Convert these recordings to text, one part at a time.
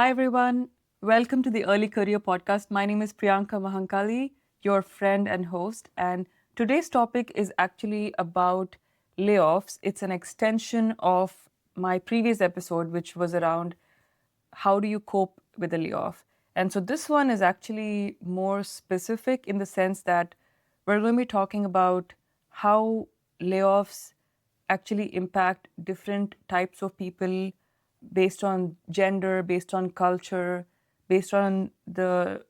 Hi, everyone. Welcome to the Early Career Podcast. My name is Priyanka Mahankali, your friend and host. And today's topic is actually about layoffs. It's an extension of my previous episode, which was around how do you cope with a layoff. And so this one is actually more specific in the sense that we're going to be talking about how layoffs actually impact different types of people based on gender, based on culture, based on the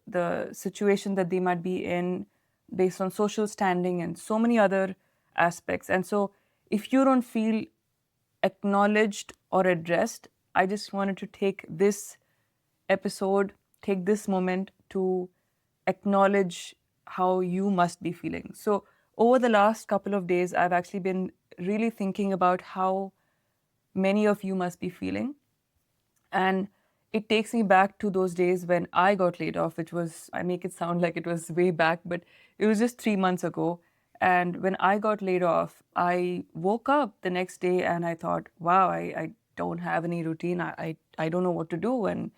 situation that they might be in, based on social standing and so many other aspects. And so if you don't feel acknowledged or addressed, I just wanted to take this episode, take this moment to acknowledge how you must be feeling. So, over the last couple of days, I've actually been really thinking about how many of you must be feeling. And it takes me back to those days when I got laid off, which was, I make it sound like it was way back, but it was just 3 months ago. And when I got laid off, I woke up the next day and I thought, wow, I don't have any routine. I don't know what to do. And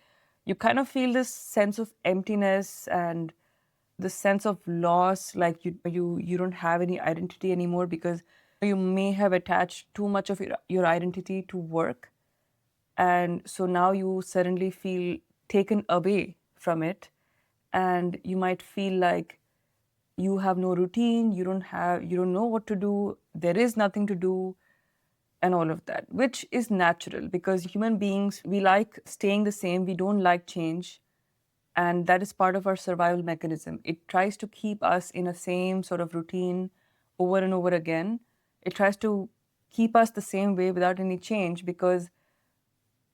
you kind of feel this sense of emptiness and this sense of loss, like you don't have any identity anymore because you may have attached too much of your identity to work, and so now you suddenly feel taken away from it, and you might feel like you have no routine, you don't know what to do, there is nothing to do, and all of that, which is natural because human beings, we like staying the same, we don't like change. And that is part of our survival mechanism. It tries to keep us in a same sort of routine over and over again. It tries to keep us the same way without any change because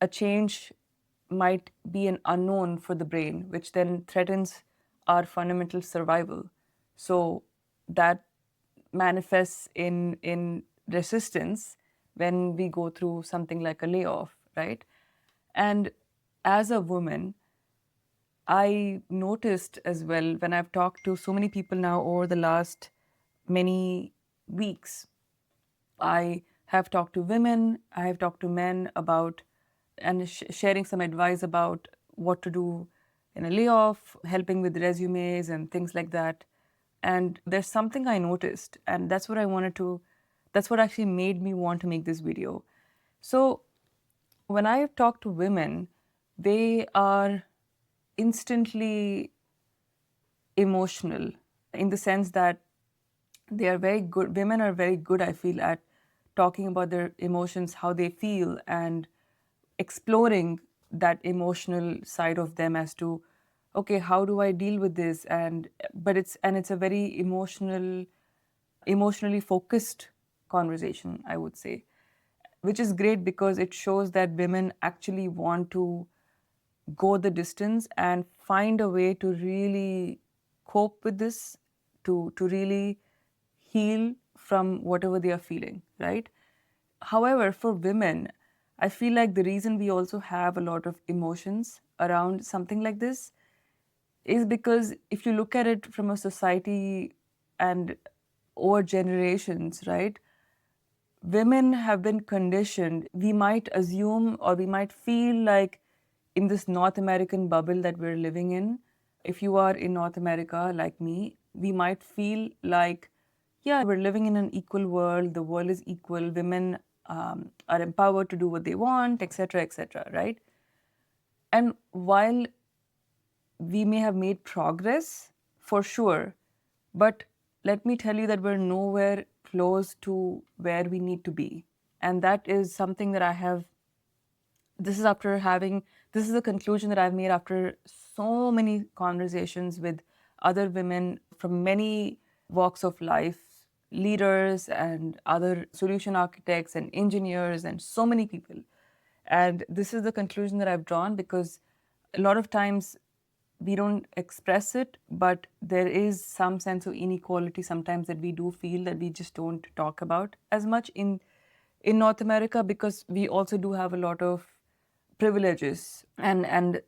a change might be an unknown for the brain, which then threatens our fundamental survival. So that manifests in resistance when we go through something like a layoff, right? And as a woman, I noticed as well when I've talked to so many people now over the last many weeks. I have talked to women, I have talked to men about and sharing some advice about what to do in a layoff, helping with resumes and things like that. And there's something I noticed, and that's what actually made me want to make this video. So when I talk to women, they are instantly emotional in the sense that they are very good. Women are very good, I feel, at talking about their emotions, how they feel, and exploring that emotional side of them as to, okay, how do I deal with this? And it's a very emotionally focused conversation, I would say, which is great because it shows that women actually want to go the distance and find a way to really cope with this, to really heal from whatever they are feeling, right? However, for women, I feel like the reason we also have a lot of emotions around something like this is because if you look at it from a society and over generations, right? Women have been conditioned. We might assume or we might feel like in this North American bubble that we're living in, if you are in North America like me, we might feel like, yeah, we're living in an equal world. The world is equal. Women are empowered to do what they want, etc., right? And while we may have made progress for sure, but let me tell you that we're nowhere close to where we need to be. And that is something that this is a conclusion that I've made after so many conversations with other women from many walks of life, leaders and other solution architects and engineers and so many people. And this is the conclusion that I've drawn because a lot of times we don't express it, but there is some sense of inequality sometimes that we do feel that we just don't talk about as much in North America because we also do have a lot of privileges, and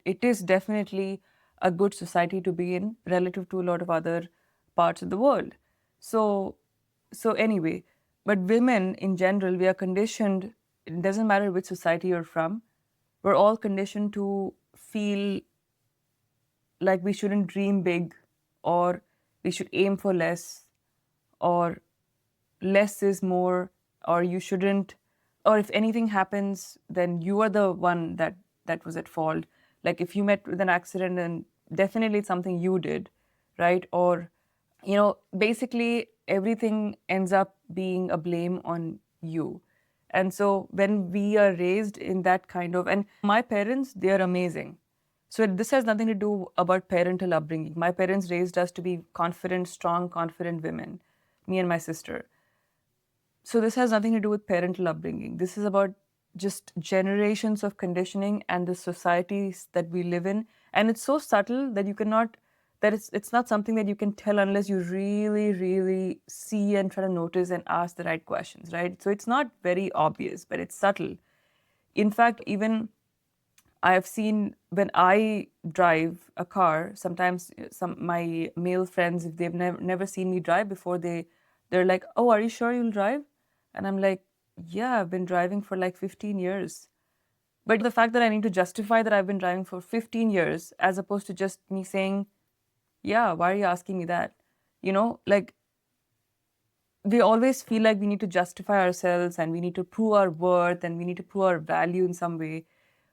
it is definitely a good society to be in relative to a lot of other parts of the world. So anyway, but women in general, we are conditioned, it doesn't matter which society you're from, we're all conditioned to feel like we shouldn't dream big, or we should aim for less, or less is more, or you shouldn't, or if anything happens, then you are the one that was at fault. Like if you met with an accident, then definitely it's something you did, right? Or basically everything ends up being a blame on you. And so when we are raised in that kind of, and my parents, they're amazing. So this has nothing to do about parental upbringing. My parents raised us to be confident, strong, confident women, me and my sister. So this has nothing to do with parental upbringing. This is about just generations of conditioning and the societies that we live in. And it's so subtle that you cannot, that it's not something that you can tell unless you really, really see and try to notice and ask the right questions, right? So it's not very obvious, but it's subtle. In fact, even I have seen when I drive a car, sometimes some my male friends, if they've never seen me drive before, they're like, "Oh, are you sure you'll drive?" And I'm like, "Yeah, I've been driving for like 15 years." But the fact that I need to justify that I've been driving for 15 years, as opposed to just me saying, "Yeah, why are you asking me that?" Like we always feel like we need to justify ourselves and we need to prove our worth and we need to prove our value in some way.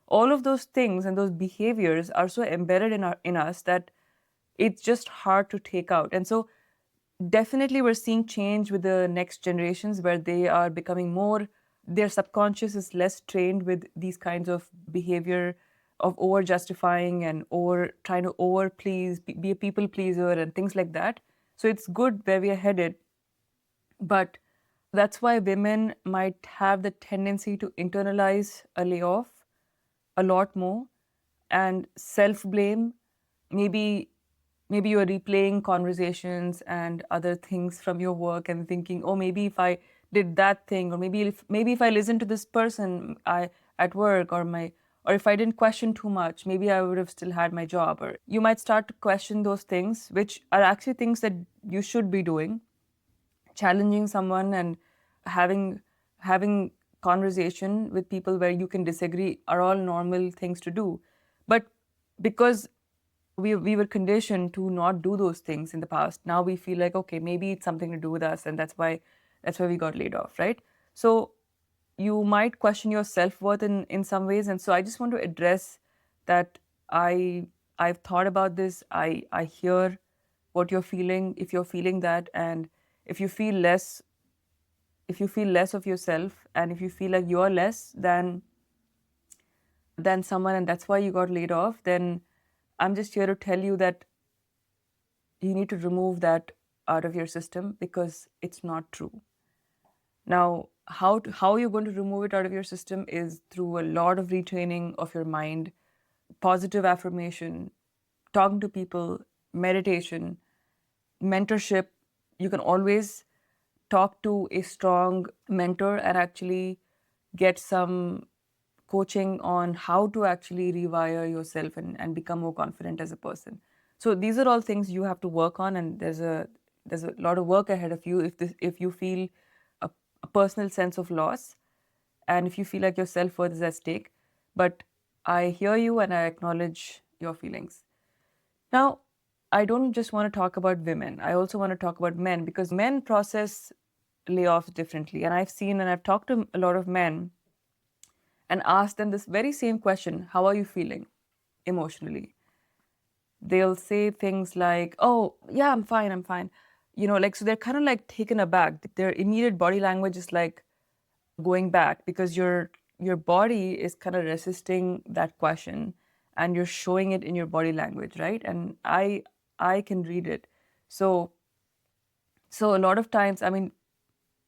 All of those things and those behaviors are so embedded in us that it's just hard to take out. And so definitely we're seeing change with the next generations where they are becoming more, their subconscious is less trained with these kinds of behavior of over justifying and over trying to over please, be a people pleaser and things like that. So it's good where we are headed. But that's why women might have the tendency to internalize a layoff a lot more and self blame. Maybe you're replaying conversations and other things from your work and thinking, oh, maybe if I did that thing, or maybe if I listened to this person I at work, or if I didn't question too much, maybe I would have still had my job. Or you might start to question those things, which are actually things that you should be doing. Challenging someone and having conversation with people where you can disagree are all normal things to do. But because we were conditioned to not do those things in the past, now we feel like, okay, maybe it's something to do with us, and that's why we got laid off, right? So you might question your self-worth in some ways. And so I just want to address that. I've thought about this. I hear what you're feeling, if you're feeling that. And if you feel less, if you feel less of yourself, and if you feel like you're less than someone, and that's why you got laid off, then I'm just here to tell you that you need to remove that out of your system, because it's not true. Now, how you're going to remove it out of your system is through a lot of retraining of your mind, positive affirmation, talking to people, meditation, mentorship. You can always talk to a strong mentor and actually get some coaching on how to actually rewire yourself and become more confident as a person. So these are all things you have to work on, and there's a lot of work ahead of you if you feel a personal sense of loss, and if you feel like your self-worth is at stake. But I hear you and I acknowledge your feelings. Now, I don't just want to talk about women. I also want to talk about men, because men process layoffs differently. And I've seen and I've talked to a lot of men and asked them this very same question: how are you feeling emotionally? They'll say things like, oh, yeah, I'm fine, I'm fine. So they're kind of like taken aback. Their immediate body language is like going back, because your body is kind of resisting that question, and you're showing it in your body language, right? And I can read it. So a lot of times, I mean,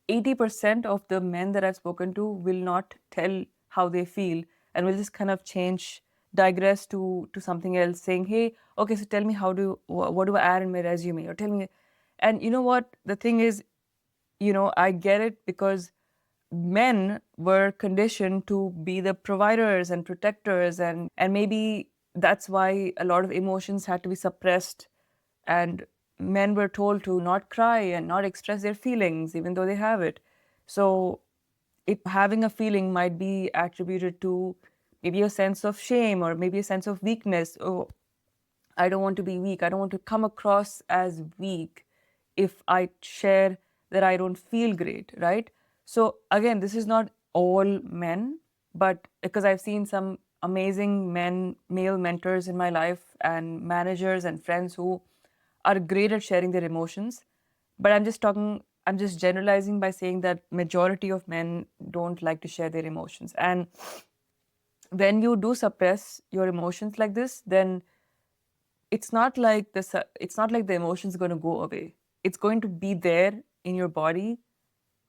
80% of the men that I've spoken to will not tell how they feel, and will just kind of digress to something else, saying, hey, okay, so tell me, what do I add in my resume? Or tell me. And you know what? The thing is, I get it, because men were conditioned to be the providers and protectors, and maybe that's why a lot of emotions had to be suppressed, and men were told to not cry and not express their feelings even though they have it. So it having a feeling might be attributed to maybe a sense of shame or maybe a sense of weakness. Oh, I don't want to be weak. I don't want to come across as weak if I share that I don't feel great, right? So, again, this is not all men, but because I've seen some amazing male mentors in my life and managers and friends who are great at sharing their emotions. But I'm just generalizing by saying that majority of men don't like to share their emotions. And when you do suppress your emotions like this, then it's not like the emotions going to go away. It's going to be there in your body.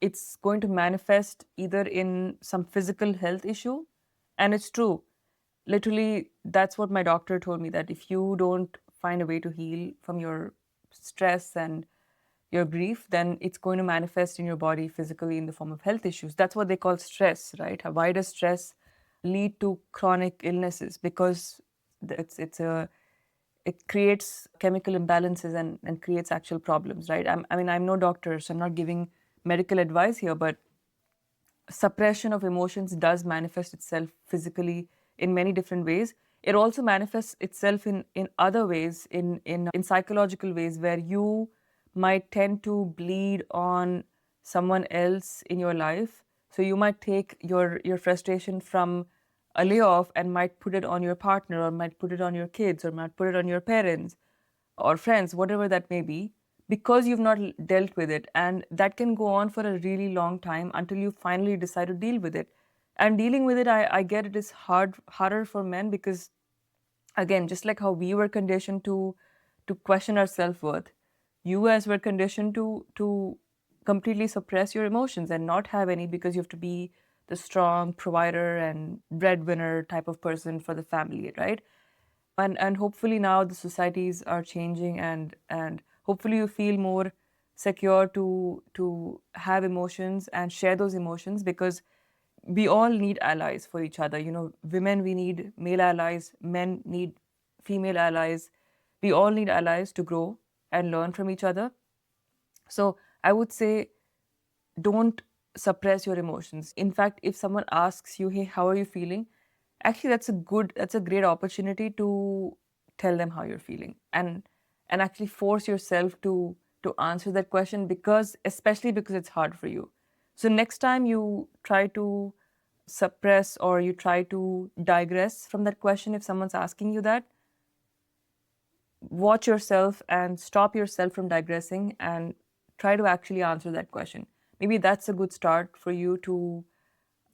It's going to manifest either in some physical health issue, and it's true. Literally, that's what my doctor told me, that if you don't find a way to heal from your stress and your grief, then it's going to manifest in your body physically in the form of health issues. That's what they call stress, right? Why does stress lead to chronic illnesses? Because it creates chemical imbalances and creates actual problems, right? I mean, I'm no doctor, so I'm not giving medical advice here, but suppression of emotions does manifest itself physically in many different ways. It also manifests itself in other ways, in psychological ways, where you might tend to bleed on someone else in your life. So you might take your frustration from a layoff and might put it on your partner, or might put it on your kids, or might put it on your parents or friends, whatever that may be, because you've not dealt with it. And that can go on for a really long time until you finally decide to deal with it. And dealing with it, I get it is harder for men because, again, just like how we were conditioned to question our self-worth, you guys were conditioned to completely suppress your emotions and not have any, because you have to be the strong provider and breadwinner type of person for the family, right? And hopefully now the societies are changing, and hopefully you feel more secure to have emotions and share those emotions, because we all need allies for each other. You know, women, we need male allies, men need female allies. We all need allies to grow and learn from each other. So I would say, don't suppress your emotions. In fact, if someone asks you, hey, how are you feeling? Actually, that's a great opportunity to tell them how you're feeling, and actually force yourself to answer that question, because especially because it's hard for you. So next time you try to suppress or you try to digress from that question, if someone's asking you that, watch yourself and stop yourself from digressing and try to actually answer that question. Maybe that's a good start for you to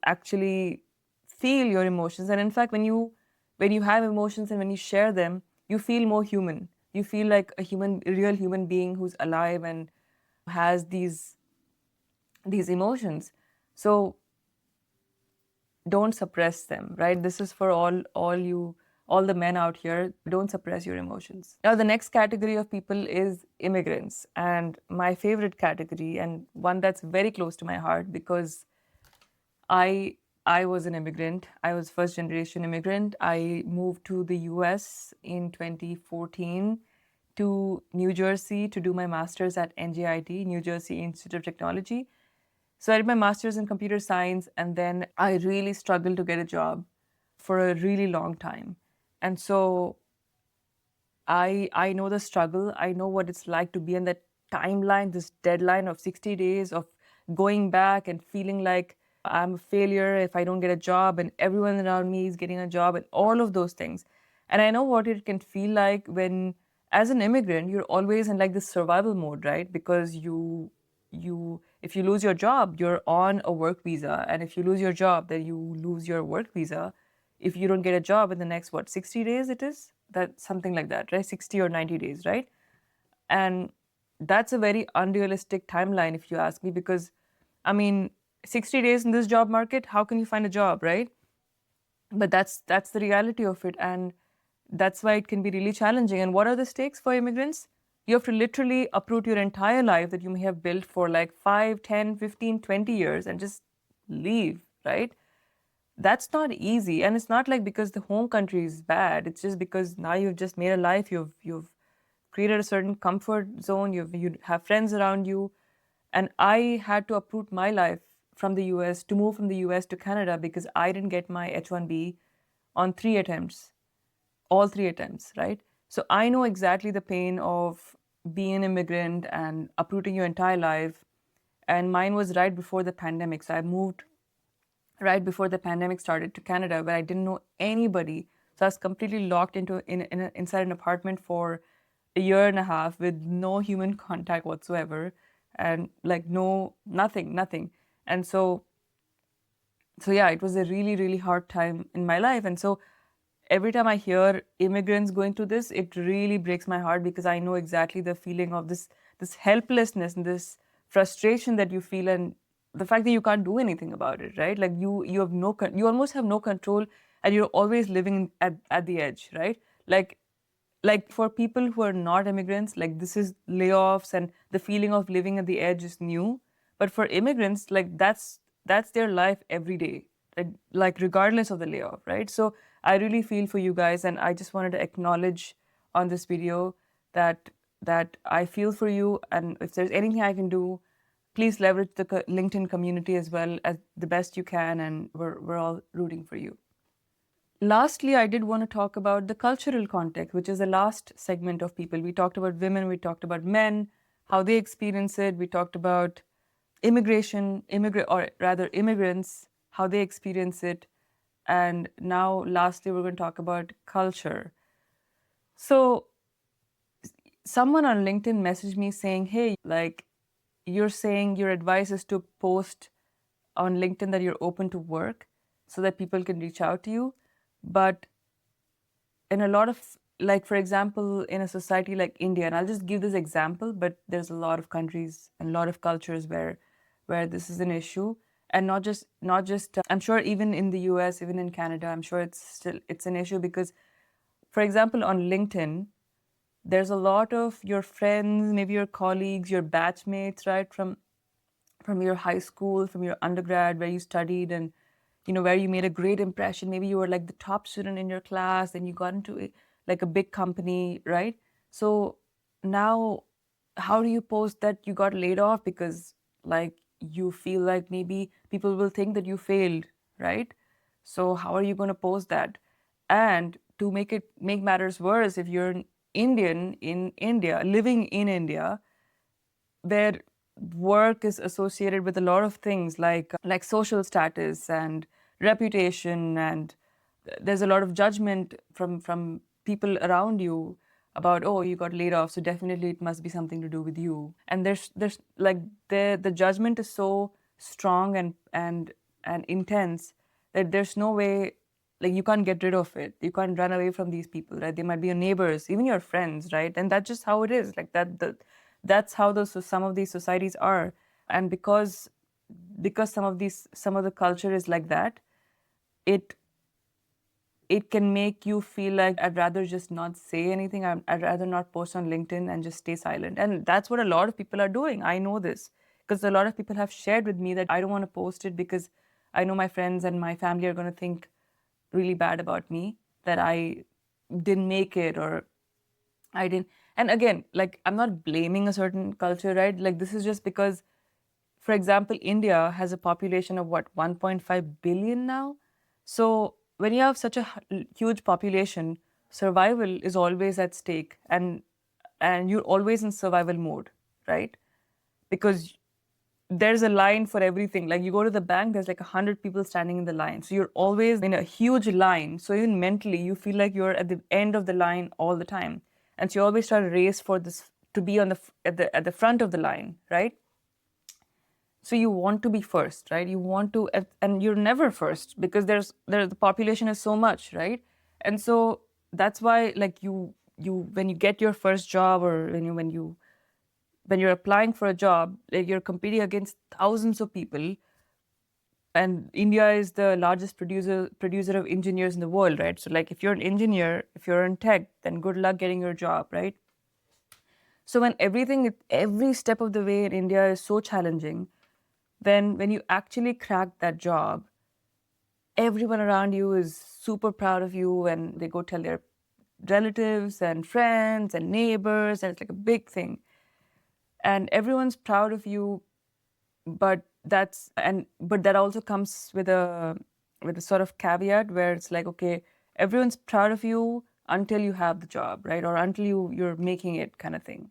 actually feel your emotions. And in fact, when you have emotions and when you share them, you feel more human. You feel like a real human being who's alive and has these emotions. So don't suppress them, right? This is for all the men out here. Don't suppress your emotions. Now, the next category of people is immigrants, and my favorite category, and one that's very close to my heart, because I I was an immigrant. I was first generation immigrant. I moved to the US in 2014 to New Jersey to do my master's at NJIT, New Jersey Institute of Technology. So I did my master's in computer science, and then I really struggled to get a job for a really long time. And so I know the struggle. I know what it's like to be in that timeline, this deadline of 60 days of going back and feeling like I'm a failure if I don't get a job and everyone around me is getting a job and all of those things. And I know what it can feel like when, as an immigrant, you're always in like this survival mode, right? Because if you lose your job, you're on a work visa. And if you lose your job, then you lose your work visa. If you don't get a job in the next, what, 60 days it is? That something like that, right? 60 or 90 days, right? And that's a very unrealistic timeline, if you ask me, because I mean, 60 days in this job market, how can you find a job, right? But that's the reality of it, and that's why it can be really challenging. And what are the stakes for immigrants? You have to literally uproot your entire life that you may have built for like 5, 10, 15, 20 years and just leave, right? That's not easy. And it's not like because the home country is bad. It's just because now you've just made a life, you've created a certain comfort zone, you have friends around you. And I had to uproot my life from the US, to move from the US to Canada, because I didn't get my H1B on 3 attempts, all 3 attempts, right? So I know exactly the pain of being an immigrant and uprooting your entire life. And mine was right before the pandemic. So I moved right before the pandemic started to Canada, where I didn't know anybody. So I was completely locked inside an apartment for a year and a half with no human contact whatsoever, and like no nothing. And so yeah, it was a really really hard time in my life. And so every time I hear immigrants going through this, it really breaks my heart, because I know exactly the feeling of this helplessness and this frustration that you feel, and the fact that you can't do anything about it, right? Like you have you almost have no control, and you're always living at the edge, right? Like for people who are not immigrants, like this is layoffs and the feeling of living at the edge is new. But for immigrants, like that's their life every day, like regardless of the layoff, right? So I really feel for you guys, and I just wanted to acknowledge on this video that I feel for you, and if there's anything I can do, please leverage the LinkedIn community as well as the best you can, and we're all rooting for you. Lastly, I did want to talk about the cultural context, which is the last segment of people. We talked about women, we talked about men, how they experience it. We talked about or rather immigrants, how they experience it. And now, lastly, we're going to talk about culture. So, someone on LinkedIn messaged me saying, hey, like, you're saying your advice is to post on LinkedIn that you're open to work so that people can reach out to you. But in a lot of, like, for example, in a society like India, and I'll just give this example, but there's a lot of countries and a lot of cultures where this is an issue. And not just I'm sure even in the US, even in Canada, I'm sure it's an issue, because for example on LinkedIn, there's a lot of your friends, maybe your colleagues, your batchmates, right, from your high school, from your undergrad, where you studied, and where you made a great impression. Maybe you were like the top student in your class, and you got into like a big company, right? So now, how do you post that you got laid off because, like, you feel like maybe people will think that you failed, right? So how are you going to post that? And to make matters worse, if you're an Indian in India, living in India, where work is associated with a lot of things like social status and reputation, and there's a lot of judgment from people around you about, oh, you got laid off, so definitely it must be something to do with you. And there's like the judgment is so strong and intense that there's no way, like, you can't get rid of it. You can't run away from these people, right? They might be your neighbors, even your friends, right? And that's just how it is. Like that's how some of these societies are. And because some of the culture is like that, it it can make you feel like, I'd rather just not say anything. I'd rather not post on LinkedIn and just stay silent. And that's what a lot of people are doing. I know this because a lot of people have shared with me that I don't want to post it because I know my friends and my family are going to think really bad about me, that I didn't make it, or I didn't. And again, like, I'm not blaming a certain culture, right? Like, this is just because, for example, India has a population of what, 1.5 billion now? So when you have such a huge population, survival is always at stake, and you're always in survival mode, right? Because there's a line for everything. Like, you go to the bank, there's like 100 people standing in the line. So you're always in a huge line. So even mentally, you feel like you're at the end of the line all the time. And so you always try to race for this, to be on at the front of the line, right? So you want to be first, right? You want to, and you're never first because the population is so much, right? And so that's why, like, you when you get your first job, or when you're applying for a job, like, you're competing against thousands of people. And India is the largest producer of engineers in the world, right? So, like, if you're an engineer, if you're in tech, then good luck getting your job, right? So when every step of the way in India is so challenging, then when you actually crack that job, everyone around you is super proud of you, and they go tell their relatives and friends and neighbors, and it's like a big thing. And everyone's proud of you, but that also comes with a sort of caveat where it's like, okay, everyone's proud of you until you have the job, right? Or until you're making it, kind of thing.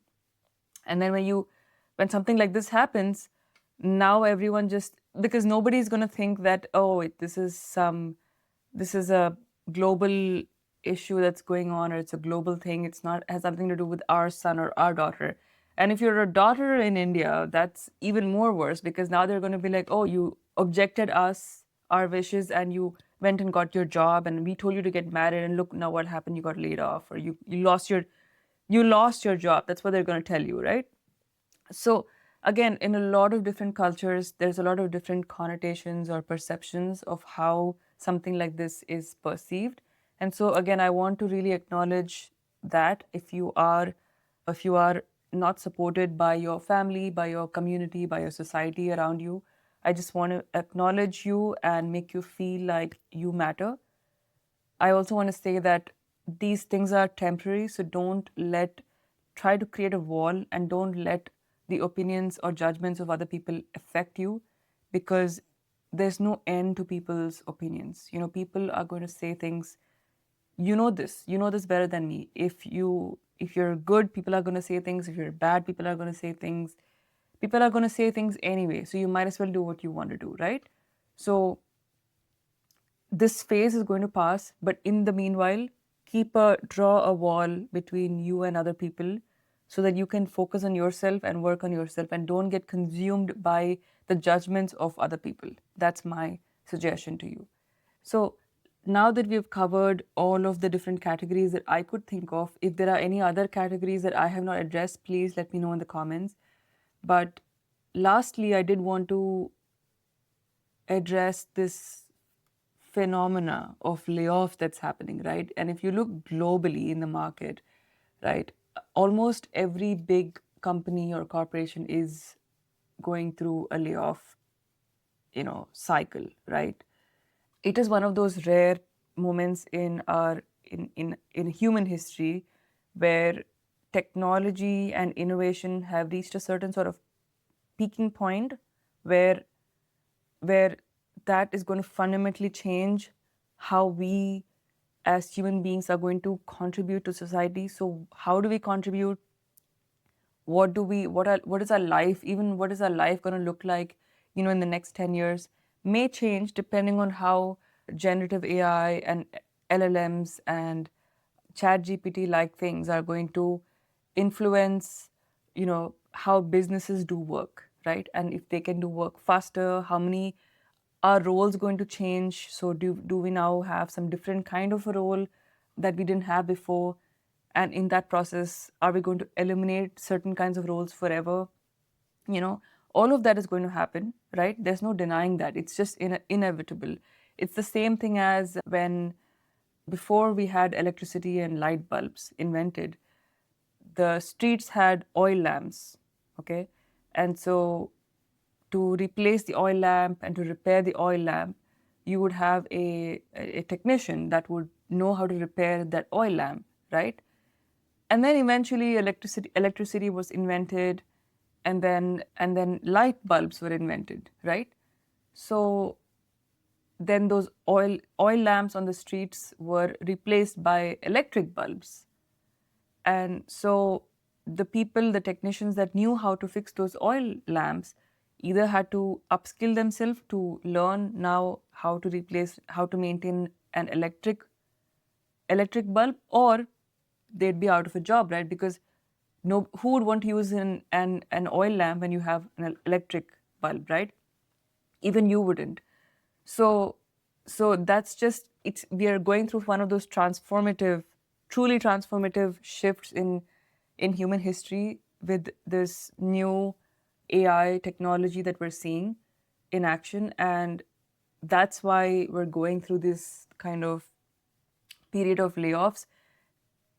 And then when something like this happens, now everyone just, because nobody's going to think that, oh, this is a global issue that's going on, or it's a global thing. It's not, has nothing to do with our son or our daughter. And if you're a daughter in India, that's even more worse, because now they're going to be like, oh, you objected us our wishes and you went and got your job, and we told you to get married, and look now what happened, you got laid off, or you lost your job. That's what they're going to tell you, right? So again, in a lot of different cultures, there's a lot of different connotations or perceptions of how something like this is perceived. And so again, I want to really acknowledge that if you are not supported by your family, by your community, by your society around you, I just want to acknowledge you and make you feel like you matter. I also want to say that these things are temporary, so try to create a wall and don't let the opinions or judgments of other people affect you, because there's no end to people's opinions. People are going to say things. You know this better than me. If you're good, people are going to say things. If you're bad, people are going to say things. People are going to say things anyway, so you might as well do what you want to do, right? So this phase is going to pass, but in the meanwhile, draw a wall between you and other people, so that you can focus on yourself and work on yourself, and don't get consumed by the judgments of other people. That's my suggestion to you. So now that we've covered all of the different categories that I could think of, if there are any other categories that I have not addressed, please let me know in the comments. But lastly, I did want to address this phenomena of layoff that's happening, right? And if you look globally in the market, right, almost every big company or corporation is going through a layoff, cycle, right? It is one of those rare moments in human history where technology and innovation have reached a certain sort of peaking point where where that is going to fundamentally change how we as human beings are going to contribute to society. So how do we contribute? What is our life, even what is our life going to look like, in the next 10 years, may change depending on how generative AI and LLMs and chat GPT like things are going to influence, how businesses do work, right? And if they can do work faster, how many are roles going to change? So do we now have some different kind of a role that we didn't have before? And in that process, are we going to eliminate certain kinds of roles forever? All of that is going to happen, right? There's no denying that. It's just inevitable. It's the same thing as when, before we had electricity and light bulbs invented, the streets had oil lamps, okay? And so to replace the oil lamp and to repair the oil lamp, you would have a technician that would know how to repair that oil lamp, right? And then eventually electricity was invented, and then light bulbs were invented, right? So then those oil lamps on the streets were replaced by electric bulbs. And so the technicians that knew how to fix those oil lamps either had to upskill themselves to learn now how to maintain an electric bulb, or they'd be out of a job, right? Because no, who would want to use an oil lamp when you have an electric bulb, right? Even you wouldn't. So that's just, it's we are going through one of those truly transformative shifts in human history with this new AI technology that we're seeing in action. And that's why we're going through this kind of period of layoffs.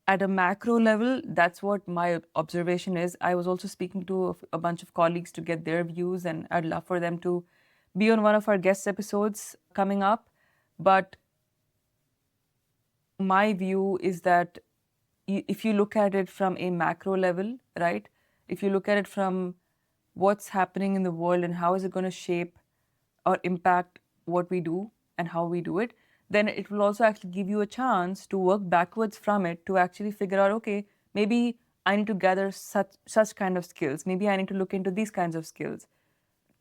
At a macro level, that's what my observation is. I was also speaking to a bunch of colleagues to get their views, and I'd love for them to be on one of our guest episodes coming up. But my view is that if you look at it from a macro level, right? If you look at it from what's happening in the world and how is it going to shape or impact what we do and how we do it, then it will also actually give you a chance to work backwards from it to actually figure out, okay, maybe I need to gather such kind of skills. Maybe I need to look into these kinds of skills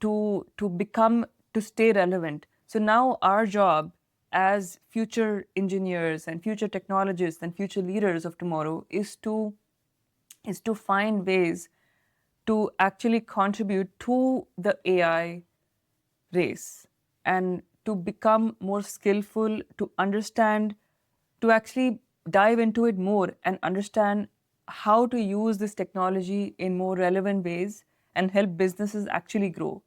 to become to stay relevant. So now our job as future engineers and future technologists and future leaders of tomorrow is to find ways to actually contribute to the AI race and to become more skillful, to understand, to actually dive into it more and understand how to use this technology in more relevant ways and help businesses actually grow.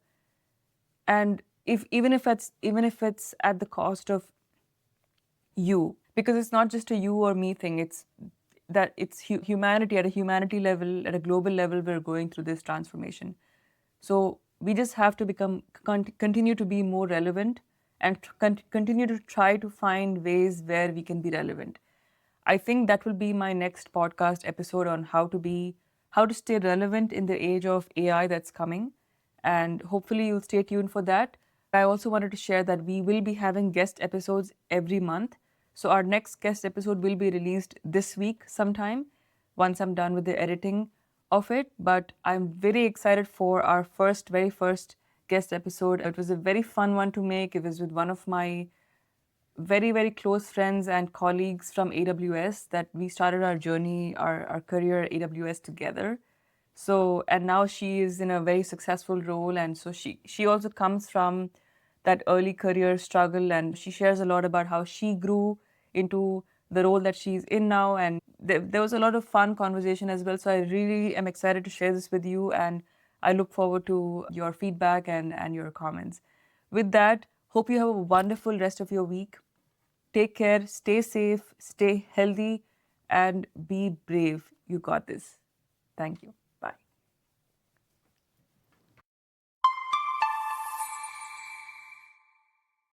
And if even if it's at the cost of you, because it's not just a you or me thing, it's that it's humanity at a humanity level, at a global level, we're going through this transformation. So we just have to continue to be more relevant and continue to try to find ways where we can be relevant. I think that will be my next podcast episode on how to stay relevant in the age of AI that's coming. And hopefully you'll stay tuned for that. I also wanted to share that we will be having guest episodes every month. So our next guest episode will be released this week sometime once I'm done with the editing of it. But I'm very excited for our very first guest episode. It was a very fun one to make. It was with one of my very, very close friends and colleagues from AWS that we started our journey, our career at AWS together. So, and now she is in a very successful role. And so she also comes from that early career struggle, and she shares a lot about how she grew into the role that she's in now. And there was a lot of fun conversation as well. So I really am excited to share this with you, and I look forward to your feedback and your comments. With that, hope you have a wonderful rest of your week. Take care, stay safe, stay healthy, and be brave. You got this. Thank you.